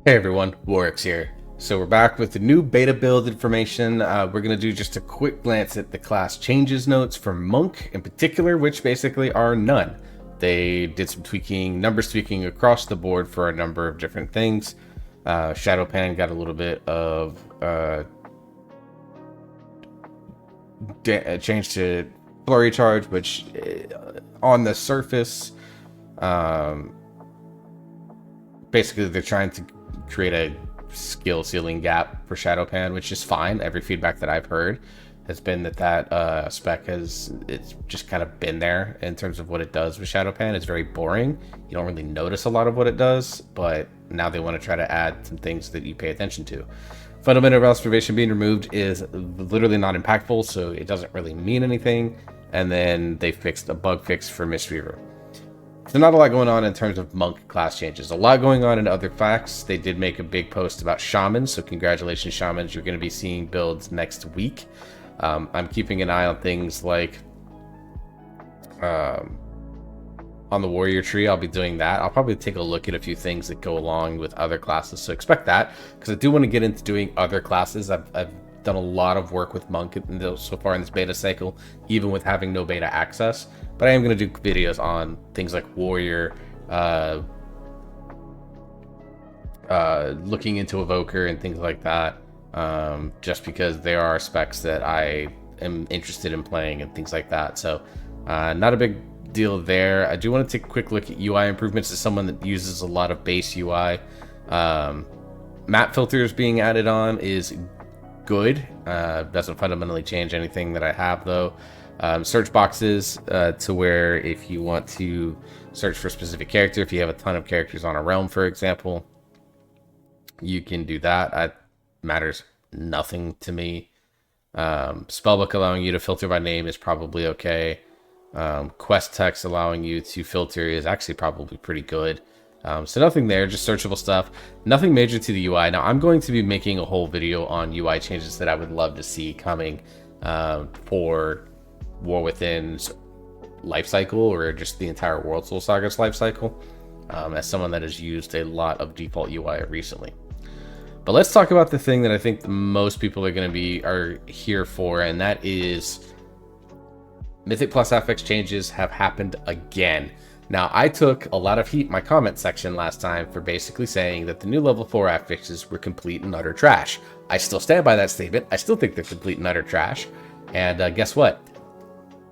Hey everyone, Warwick's here. So we're back with the new beta build information. We're going to do just a quick glance at the class changes notes for Monk in particular, which basically are none. They did some tweaking, numbers tweaking across the board for a number of different things. Shadow Pan got a little bit of change to Flurry Charge, which on the surface, basically they're trying to create a skill ceiling gap for Shadow Pan, which is fine. Every feedback that I've heard has been that spec it's just kind of been there in terms of what it does with Shadow Pan. It's very boring. You don't really notice a lot of what it does, but now they want to try to add some things that you pay attention to. Fundamental observation being removed is literally not impactful, so it doesn't really mean anything. And then they fixed a bug fix for Mistweaver. So not a lot going on in terms of Monk class changes. A lot going on in other facts. They did make a big post about Shamans, so congratulations, Shamans. You're going to be seeing builds next week. I'm keeping an eye on things like on the Warrior tree. I'll be doing that. I'll probably take a look at a few things that go along with other classes, so expect that, because I do want to get into doing other classes. I've done a lot of work with Monk so far in this beta cycle, even with having no beta access. But I am going to do videos on things like Warrior, looking into Evoker and things like that, just because there are specs that I am interested in playing and things like that. So not a big deal there. I do want to take a quick look at UI improvements as someone that uses a lot of base UI. Map filters being added on is good. Doesn't fundamentally change anything that I have though. Search boxes to where if you want to search for a specific character, if you have a ton of characters on a realm, for example, you can do that. That matters nothing to me. Spellbook allowing you to filter by name is probably okay. Quest text allowing you to filter is actually probably pretty good. So nothing there, just searchable stuff. Nothing major to the UI. Now I'm going to be making a whole video on UI changes that I would love to see coming for War Within's life cycle, or just the entire World Soul Saga's life cycle, as someone that has used a lot of default UI recently. But let's talk about the thing that I think most people are here for, and that is Mythic Plus affix changes have happened again. Now, I took a lot of heat in my comment section last time for basically saying that the new level 4 affixes were complete and utter trash. I still stand by that statement. I still think they're complete and utter trash. And guess what?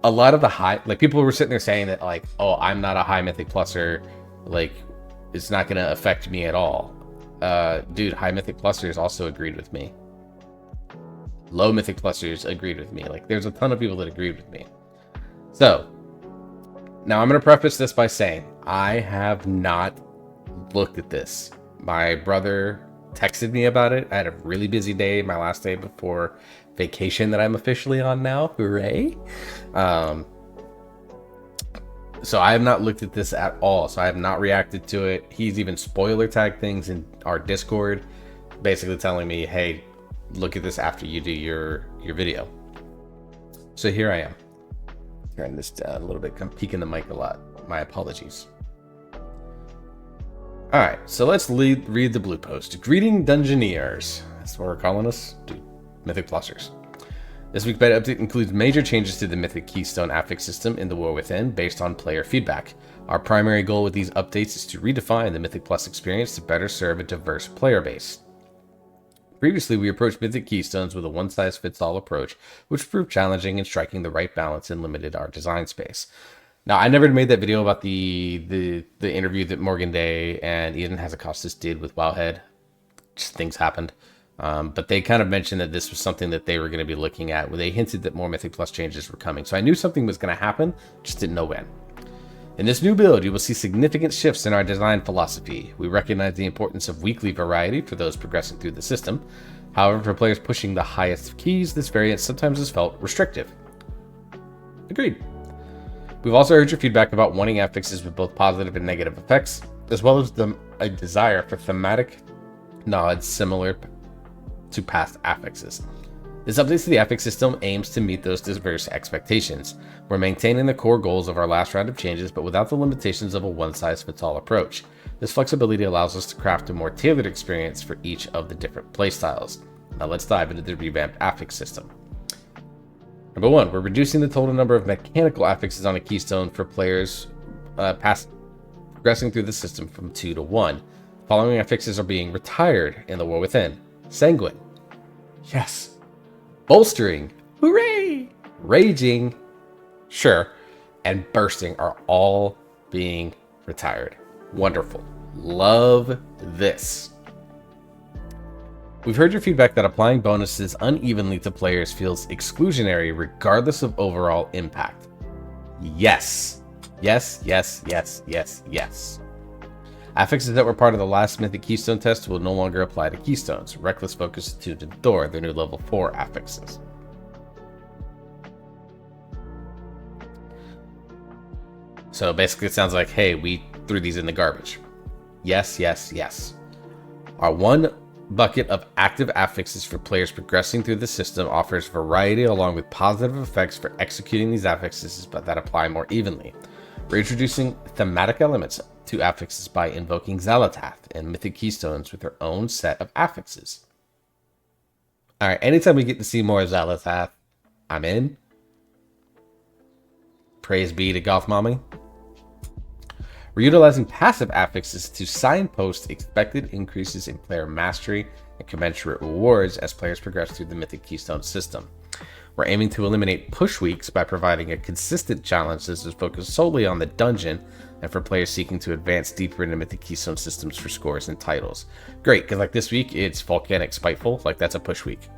A lot of the high, people were sitting there saying that, oh, I'm not a high Mythic Pluser, it's not going to affect me at all. Dude, high Mythic Plusers also agreed with me. Low Mythic Plusers agreed with me. There's a ton of people that agreed with me. So, now I'm going to preface this by saying, I have not looked at this. My brother texted me about it. I had a really busy day, my last day before vacation that I'm officially on now. Hooray! So I have not looked at this at all. So I have not reacted to it. He's even spoiler tagged things in our Discord, basically telling me, hey, look at this after you do your video. So here I am. Turn this down a little bit. I'm peeking the mic a lot. My apologies. All right, so let's read the blue post. Greeting Dungeoneers. That's what we're calling us. Dude, Mythic Plusers. This week's beta update includes major changes to the Mythic Keystone affix system in the War Within based on player feedback. Our primary goal with these updates is to redefine the Mythic Plus experience to better serve a diverse player base. Previously, we approached Mythic Keystones with a one-size-fits-all approach, which proved challenging in striking the right balance and limited our design space. Now, I never made that video about the interview that Morgan Day and Eden Hazakostas did with Wowhead. Just things happened. But they kind of mentioned that this was something that they were going to be looking at, where they hinted that more Mythic Plus changes were coming. So I knew something was going to happen, just didn't know when. In this new build, you will see significant shifts in our design philosophy. We recognize the importance of weekly variety for those progressing through the system. However, for players pushing the highest keys, this variance sometimes has felt restrictive. Agreed. We've also heard your feedback about wanting affixes with both positive and negative effects, as well as a desire for thematic nods similar to past affixes. This update to the affix system aims to meet those diverse expectations. We're maintaining the core goals of our last round of changes, but without the limitations of a one-size-fits-all approach. This flexibility allows us to craft a more tailored experience for each of the different playstyles. Now let's dive into the revamped affix system. Number 1, we're reducing the total number of mechanical affixes on a keystone for players progressing through the system from 2 to 1. Following affixes are being retired in the War Within: Sanguine, yes. Bolstering, hooray. Raging, sure. And Bursting are all being retired. Wonderful. Love this. We've heard your feedback that applying bonuses unevenly to players feels exclusionary regardless of overall impact. Yes. Yes, yes, yes, yes, yes. Affixes that were part of the last Mythic Keystone test will no longer apply to Keystones. Reckless Focus, Attuned, and Thor, their new level 4 affixes. So basically it sounds like, hey, we threw these in the garbage. Yes, yes, yes. Our 1 bucket of active affixes for players progressing through the system offers variety along with positive effects for executing these affixes but that apply more evenly. We're introducing thematic elements to affixes by invoking Xal'atath and Mythic Keystones with their own set of affixes. Alright, anytime we get to see more of Xal'atath, I'm in. Praise be to Golf Mommy. We're utilizing passive affixes to signpost expected increases in player mastery and commensurate rewards as players progress through the Mythic Keystone system. We're aiming to eliminate push weeks by providing a consistent challenge that is focused solely on the dungeon and for players seeking to advance deeper into Mythic Keystone systems for scores and titles. Great, because like this week, it's Volcanic Spiteful. Like, that's a push week.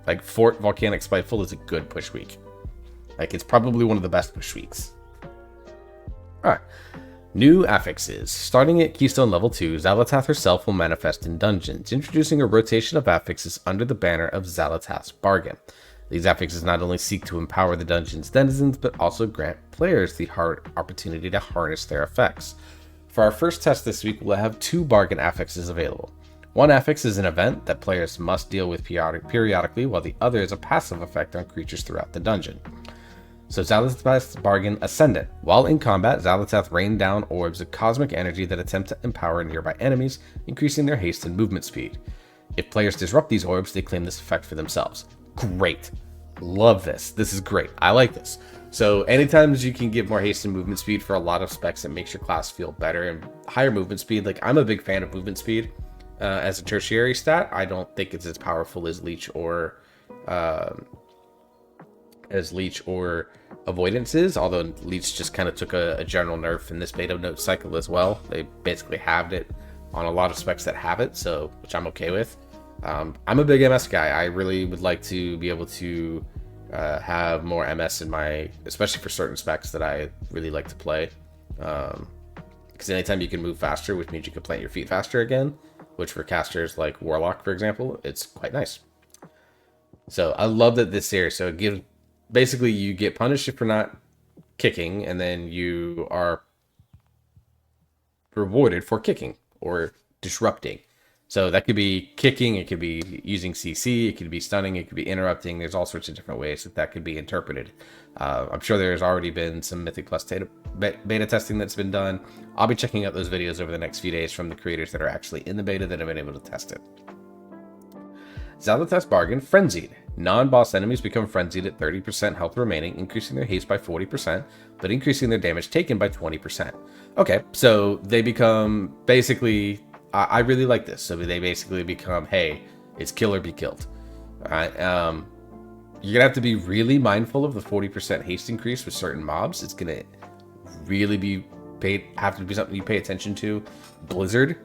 Like, Fort Volcanic Spiteful is a good push week. Like, it's probably one of the best push weeks. Alright. New affixes. Starting at Keystone Level 2, Xal'atath herself will manifest in dungeons, introducing a rotation of affixes under the banner of Xal'atath's Bargain. These affixes not only seek to empower the dungeon's denizens, but also grant players the opportunity to harness their effects. For our first test this week, we'll have 2 bargain affixes available. One affix is an event that players must deal with periodically, while the other is a passive effect on creatures throughout the dungeon. So Xal'atath's Bargain Ascendant. While in combat, Xal'atath rained down orbs of cosmic energy that attempt to empower nearby enemies, increasing their haste and movement speed. If players disrupt these orbs, they claim this effect for themselves. Great. Love this. This is great. I like this. So anytime you can give more haste and movement speed for a lot of specs, it makes your class feel better and higher movement speed. Like, I'm a big fan of movement speed as a tertiary stat. I don't think it's as powerful as Leech or Avoidance is, although Leech just kind of took a general nerf in this beta note cycle as well. They basically halved it on a lot of specs that have it, so which I'm okay with. I'm a big MS guy. I really would like to be able to have more MS in my, especially for certain specs that I really like to play. Because anytime you can move faster, which means you can plant your feet faster again, which for casters like Warlock, for example, it's quite nice. So I love that this series. So it gives, basically you get punished for not kicking, and then you are rewarded for kicking or disrupting. So that could be kicking, it could be using CC, it could be stunning, it could be interrupting. There's all sorts of different ways that could be interpreted. I'm sure there's already been some Mythic Plus beta testing that's been done. I'll be checking out those videos over the next few days from the creators that are actually in the beta that have been able to test it. Xal'atath's Bargain Frenzied. Non-boss enemies become frenzied at 30% health remaining, increasing their haste by 40%, but increasing their damage taken by 20%. Okay, so they become basically... I really like this. So they basically become, hey, it's kill or be killed. All right. You're gonna have to be really mindful of the 40% haste increase with certain mobs. It's gonna really have to be something you pay attention to. Blizzard,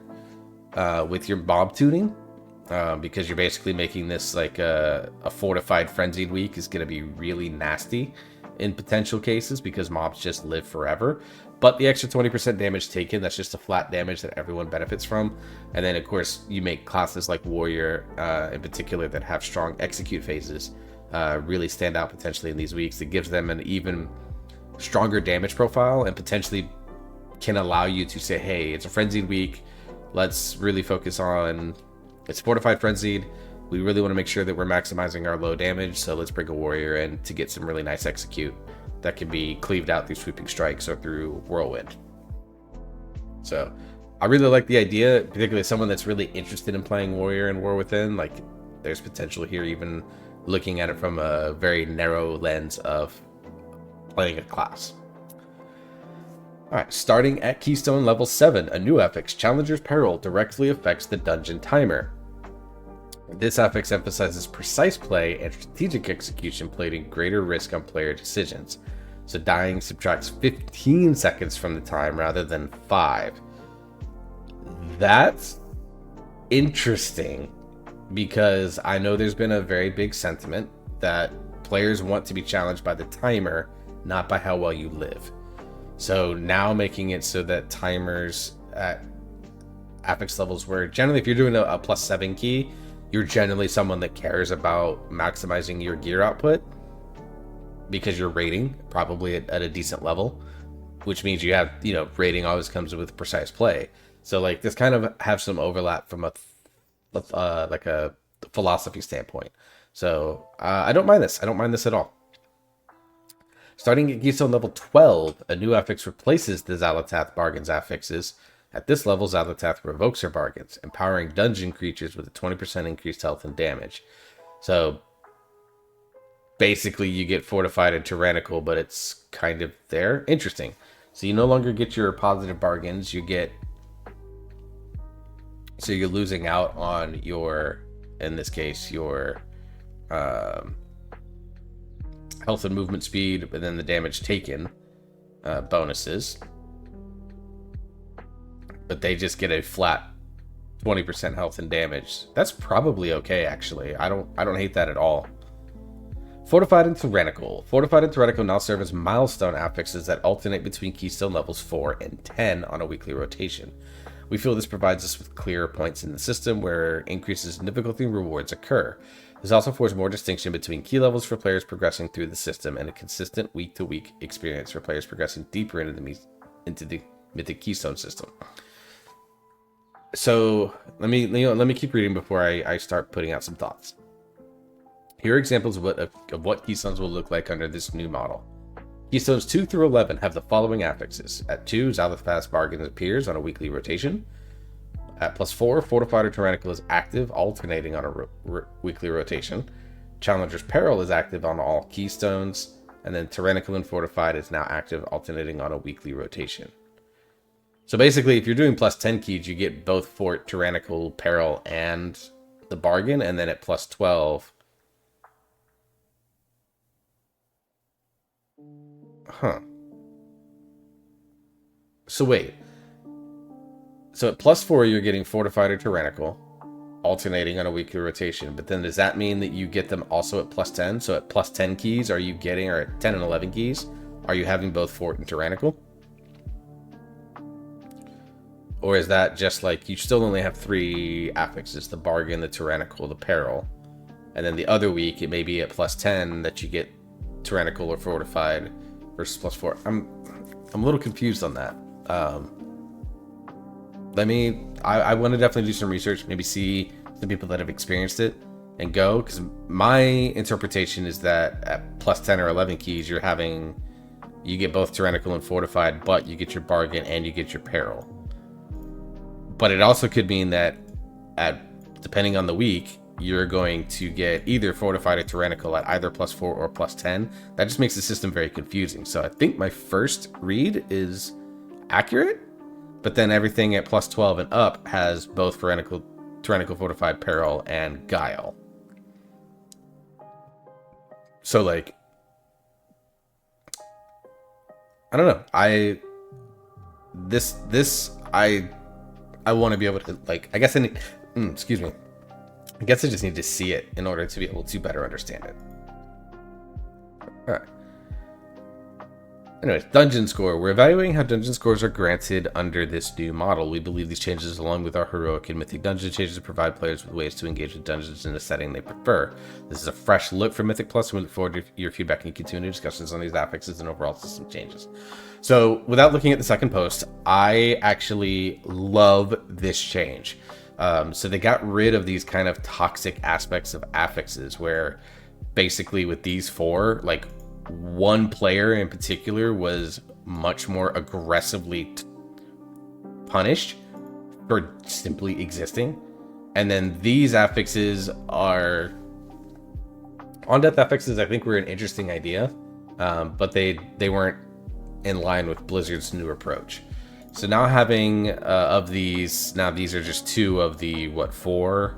with your mob tuning, because you're basically making this like a fortified frenzied week is gonna be really nasty in potential cases because mobs just live forever. But the extra 20% damage taken, that's just a flat damage that everyone benefits from. And then, of course, you make classes like Warrior, in particular, that have strong execute phases, really stand out potentially in these weeks. It gives them an even stronger damage profile and potentially can allow you to say, hey, it's a Frenzied week. Let's really focus on... It's Fortified Frenzied. We really want to make sure that we're maximizing our low damage, so let's bring a warrior in to get some really nice execute that can be cleaved out through sweeping strikes or through whirlwind. So I really like the idea, particularly someone that's really interested in playing warrior in War Within. Like, there's potential here, even looking at it from a very narrow lens of playing a class. Alright, starting at Keystone level 7, a new affix, Challenger's Peril, directly affects the dungeon timer. This affix emphasizes precise play and strategic execution, placing greater risk on player decisions. So dying subtracts 15 seconds from the time rather than 5. That's interesting, because I know there's been a very big sentiment that players want to be challenged by the timer, not by how well you live. So now making it so that timers at affix levels, where generally if you're doing a +7 key, you're generally someone that cares about maximizing your gear output because you're rating probably at a decent level, which means you have, rating always comes with precise play. So like this kind of have some overlap from a philosophy standpoint. So I don't mind this. I don't mind this at all. Starting at Keystone level 12, a new affix replaces the Xal'atath bargains affixes. At this level, Xal'atath revokes her bargains, empowering dungeon creatures with a 20% increased health and damage. So basically you get fortified and tyrannical, but it's kind of there. Interesting. So you no longer get your positive bargains, so you're losing out on your, in this case, your health and movement speed, but then the damage taken bonuses. But they just get a flat 20% health and damage. That's probably okay, actually. I don't hate that at all. Fortified and Tyrannical. Fortified and Tyrannical now serve as milestone affixes that alternate between Keystone levels 4 and 10 on a weekly rotation. We feel this provides us with clearer points in the system where increases in difficulty and rewards occur. This also affords more distinction between key levels for players progressing through the system and a consistent week-to-week experience for players progressing deeper into the Mythic Keystone system. So let me keep reading before I start putting out some thoughts. Here are examples of what Keystones will look like under this new model. Keystones 2 through 11 have the following affixes. At 2, Xal'atath's Bargain appears on a weekly rotation. At +4, Fortified or Tyrannical is active, alternating on a weekly rotation. Challenger's Peril is active on all Keystones. And then Tyrannical and Fortified is now active, alternating on a weekly rotation. So basically, if you're doing +10 keys, you get both Fort, Tyrannical, Peril, and the Bargain. And then at +12... Huh. So wait. So at +4, you're getting Fortified or Tyrannical, alternating on a weekly rotation. But then does that mean that you get them also at +10? So at +10 keys, or at 10 and 11 keys, are you having both Fort and Tyrannical? Or is that just like, you still only have 3 affixes, the Bargain, the Tyrannical, the Peril. And then the other week, it may be at +10 that you get Tyrannical or Fortified versus +4. I'm a little confused on that. I want to definitely do some research, maybe see some people that have experienced it and go, because my interpretation is that at +10 or 11 keys, you get both Tyrannical and Fortified, but you get your Bargain and you get your Peril. But it also could mean that depending on the week, you're going to get either Fortified or Tyrannical at either +4 or +10. That just makes the system very confusing. So I think my first read is accurate, but then everything at +12 and up has both Tyrannical, Fortified, Peril, and Guile. So like, I don't know. I want to be able to, like, I guess excuse me. I guess I just need to see it in order to be able to better understand it. Alright. Anyways, dungeon score. We're evaluating how dungeon scores are granted under this new model. We believe these changes, along with our heroic and mythic dungeon changes, provide players with ways to engage with dungeons in a setting they prefer. This is a fresh look for Mythic Plus, and we look forward to your feedback and continued discussions on these affixes and overall system changes. So, without looking at the second post, I actually love this change. So they got rid of these kind of toxic aspects of affixes, where basically with these four, like one player in particular was much more aggressively punished for simply existing. And then these affixes are on-death affixes. I think were an interesting idea, but they weren't in line with Blizzard's new approach. So now having of these, now these are just two of the four.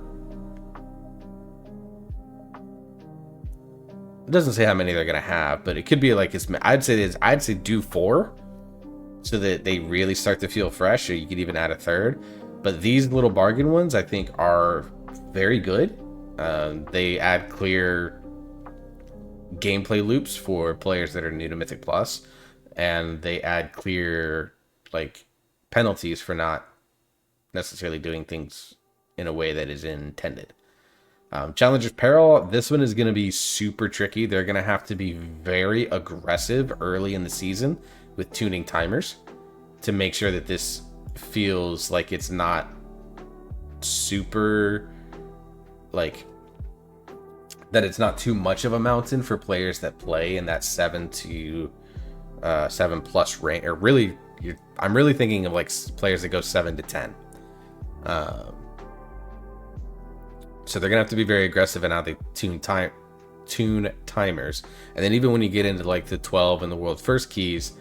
It doesn't say how many they're gonna have, but it could be like I'd say do 4, so that they really start to feel fresh. Or you could even add a third. But these little bargain ones, I think, are very good. They add clear gameplay loops for players that are new to Mythic Plus, and they add clear like penalties for not necessarily doing things in a way that is intended. Challenger's Peril, this one is going to be super tricky. They're going to have to be very aggressive early in the season with tuning timers to make sure that this feels like it's not super, like, that it's not too much of a mountain for players that play in that 7 plus range. Or really, I'm really thinking of like players that go 7 to 10. So they're gonna have to be very aggressive in how they tune timers. And then even when you get into like the 12 and the world first keys,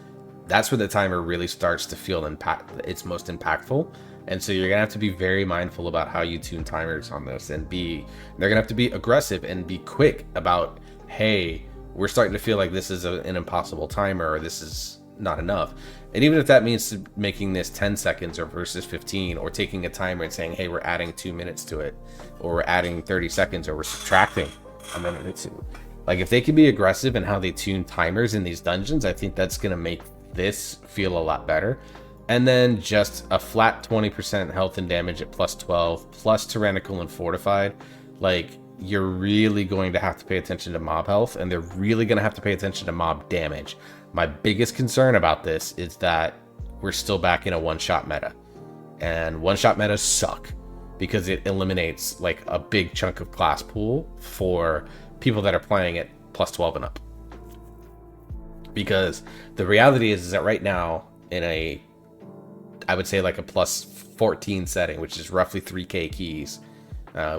that's where the timer really starts to feel it's most impactful. And so you're gonna have to be very mindful about how you tune timers on this, and they're gonna have to be aggressive and be quick about, hey, we're starting to feel like this is an impossible timer, or this is not enough. And even if that means making this 10 seconds or versus 15, or taking a timer and saying, hey, we're adding 2 minutes to it, or we're adding 30 seconds, or we're subtracting a minute or two. Like, if they can be aggressive in how they tune timers in these dungeons, I think that's going to make this feel a lot better. And then just a flat 20% health and damage at plus 12, plus tyrannical and fortified. Like, you're really going to have to pay attention to mob health, and they're really going to have to pay attention to mob damage. My biggest concern about this is that we're still back in a one-shot meta. And one-shot metas suck because it eliminates like a big chunk of class pool for people that are playing at plus 12 and up. Because the reality is that right now in I would say like a plus 14 setting, which is roughly 3k keys,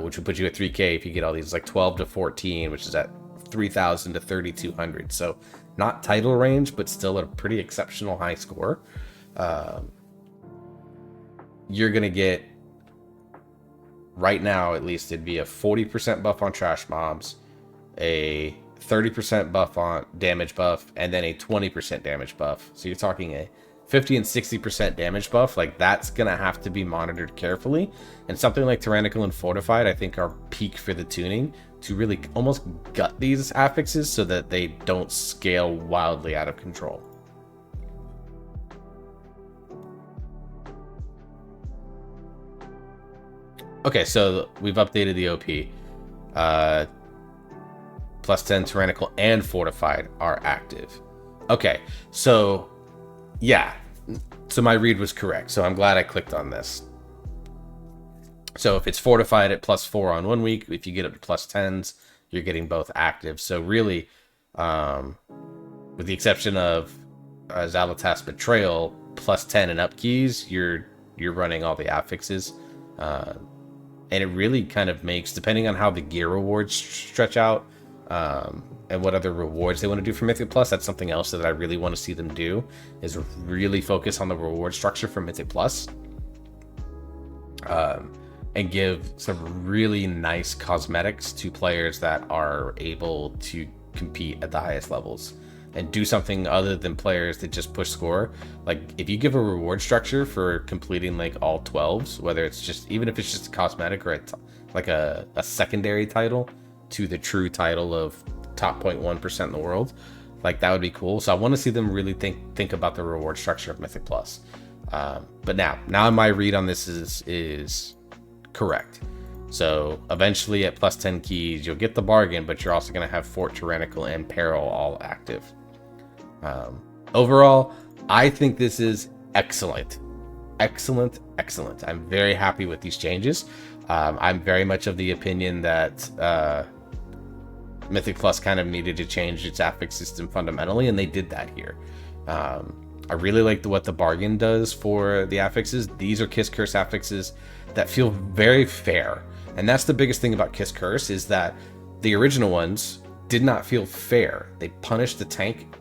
which would put you at 3k if you get all these, like 12 to 14, which is at 3,000 to 3,200. So not title range, but still a pretty exceptional high score. You're going to get, right now at least, it'd be a 40% buff on trash mobs, a 30% buff on damage buff, and then a 20% damage buff. So you're talking a 50 and 60% damage buff. Like, that's going to have to be monitored carefully. And something like Tyrannical and Fortified, I think, are peak for the tuning to really almost gut these affixes so that they don't scale wildly out of control. Okay, so we've updated the OP. Plus 10 Tyrannical and Fortified are active. Okay, so yeah, so my read was correct. So I'm glad I clicked on this. So if it's Fortified at plus 4 on 1 week, if you get up to plus 10s, you're getting both active. So really, with the exception of Zalatas Betrayal, plus 10 and up keys, you're running all the affixes. And it really kind of makes, depending on how the gear rewards stretch out, and what other rewards they want to do for Mythic Plus, that's something else that I really want to see them do, is really focus on the reward structure for Mythic Plus. And give some really nice cosmetics to players that are able to compete at the highest levels. And do something other than players that just push score. Like, if you give a reward structure for completing like all 12s, whether it's just, even if it's just a cosmetic or like a secondary title to the true title of top 0.1% in the world, like, that would be cool. So I want to see them really think about the reward structure of Mythic Plus. But now my read on this is correct. So eventually at plus 10 keys, you'll get the bargain, but you're also going to have Fort Tyrannical and Peril all active. Overall, I think this is excellent. excellent, excellent. I'm very happy with these changes. I'm very much of the opinion that Mythic Plus kind of needed to change its affix system fundamentally, and they did that here. I really like what the bargain does for the affixes. These are Kiss Curse affixes that feel very fair. And that's the biggest thing about Kiss Curse, is that the original ones did not feel fair. They punished the tank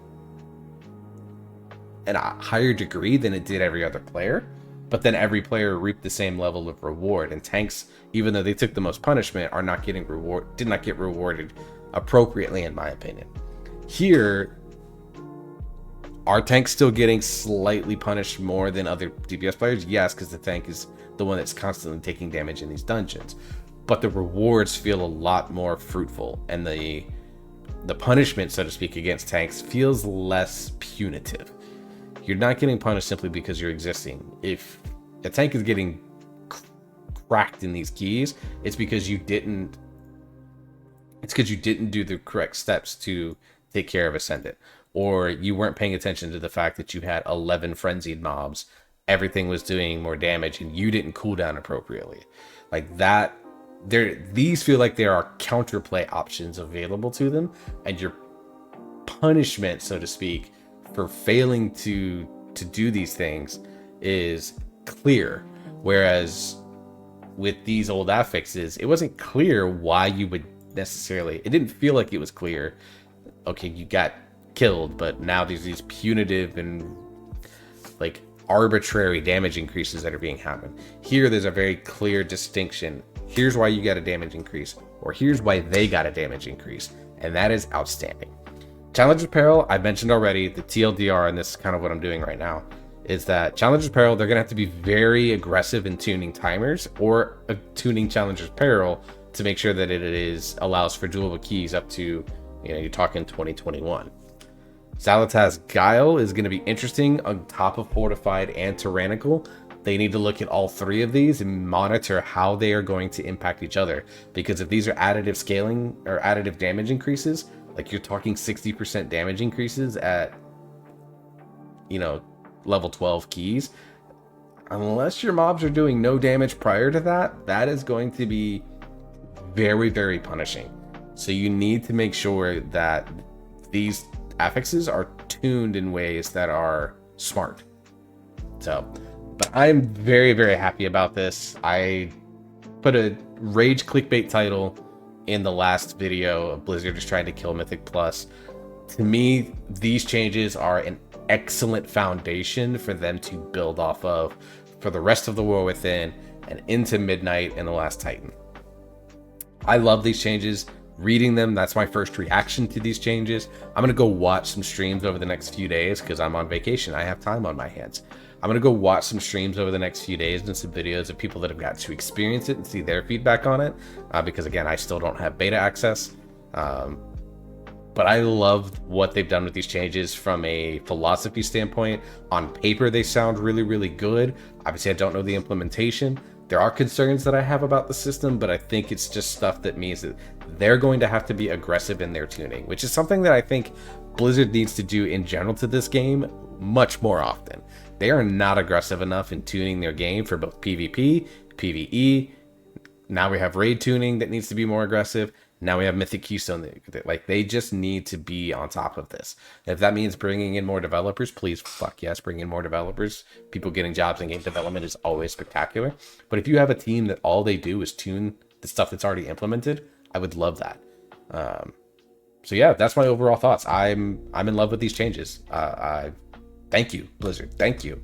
in a higher degree than it did every other player, but then every player reaped the same level of reward. And tanks, even though they took the most punishment, did not get rewarded appropriately, in my opinion. Here, are tanks still getting slightly punished more than other DPS players? Yes, because the tank is the one that's constantly taking damage in these dungeons. But the rewards feel a lot more fruitful, and the punishment, so to speak, against tanks feels less punitive. You're not getting punished simply because you're existing. If a tank is getting cracked in these keys, it's because you didn't do the correct steps to take care of Ascendant, or you weren't paying attention to the fact that you had 11 frenzied mobs. Everything was doing more damage and you didn't cool down appropriately. Like that, these feel like there are counterplay options available to them, and your punishment, so to speak, for failing to do these things is clear. Whereas with these old affixes, it wasn't clear why you would necessarily, it didn't feel like it was clear. Okay, you got killed, but now there's these punitive and like arbitrary damage increases that are being happened. Here, there's a very clear distinction. Here's why you got a damage increase, or here's why they got a damage increase, and that is outstanding. Challenge Apparel, I mentioned already, the TLDR, and this is kind of what I'm doing right now, is that Challenge Apparel, they're going to have to be very aggressive in tuning timers, or tuning Challenge Apparel to make sure that it allows for dual keys up to, you're talking 2021. Xal'atath's Guile is going to be interesting on top of Fortified and Tyrannical. They need to look at all three of these and monitor how they are going to impact each other. Because if these are additive scaling or additive damage increases, like you're talking 60% damage increases at, level 12 keys, unless your mobs are doing no damage prior to that, that is going to be very, very punishing. So you need to make sure that these affixes are tuned in ways that are smart. But I'm very, very happy about this. I put a rage clickbait title in the last video of Blizzard is trying to kill Mythic Plus. To me, these changes are an excellent foundation for them to build off of for the rest of the War Within and into Midnight and the Last Titan. I love these changes. Reading them, that's my first reaction to these changes. I'm going to go watch some streams over the next few days because I'm on vacation. I have time on my hands. I'm going to go watch some streams over the next few days and some videos of people that have got to experience it and see their feedback on it. Because again, I still don't have beta access. But I love what they've done with these changes from a philosophy standpoint. On paper, they sound really, really good. Obviously, I don't know the implementation. There are concerns that I have about the system, but I think it's just stuff that means that they're going to have to be aggressive in their tuning, which is something that I think Blizzard needs to do in general to this game much more often. They are not aggressive enough in tuning their game for both PvP, PvE. Now we have raid tuning that needs to be more aggressive. Now we have Mythic Keystone. Like, they just need to be on top of this. If that means bringing in more developers, please, fuck yes, bring in more developers. People getting jobs in game development is always spectacular. But if you have a team that all they do is tune the stuff that's already implemented, I would love that. So yeah, that's my overall thoughts. I'm in love with these changes. Thank you, Blizzard. Thank you.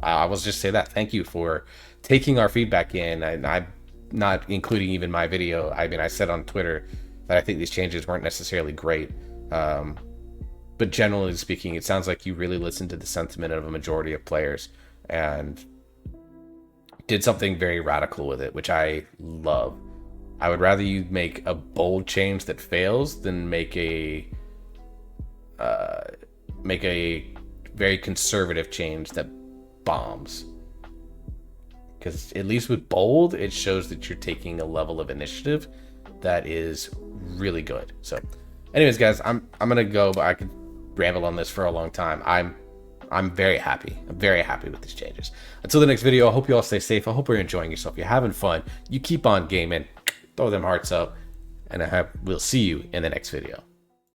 I will just say that. Thank you for taking our feedback in. And I'm not including even my video. I mean, I said on Twitter that I think these changes weren't necessarily great. But generally speaking, it sounds like you really listened to the sentiment of a majority of players and did something very radical with it, which I love. I would rather you make a bold change that fails than make a very conservative change that bombs. Because at least with bold, it shows that you're taking a level of initiative that is really good. So anyways, guys, I'm gonna go, but I could ramble on this for a long time. I'm I'm very happy. I'm very happy with these changes. Until the next video, I hope you all stay safe. I hope you're enjoying yourself. You're having fun. You keep on gaming. Throw them hearts up. And we'll see you in the next video.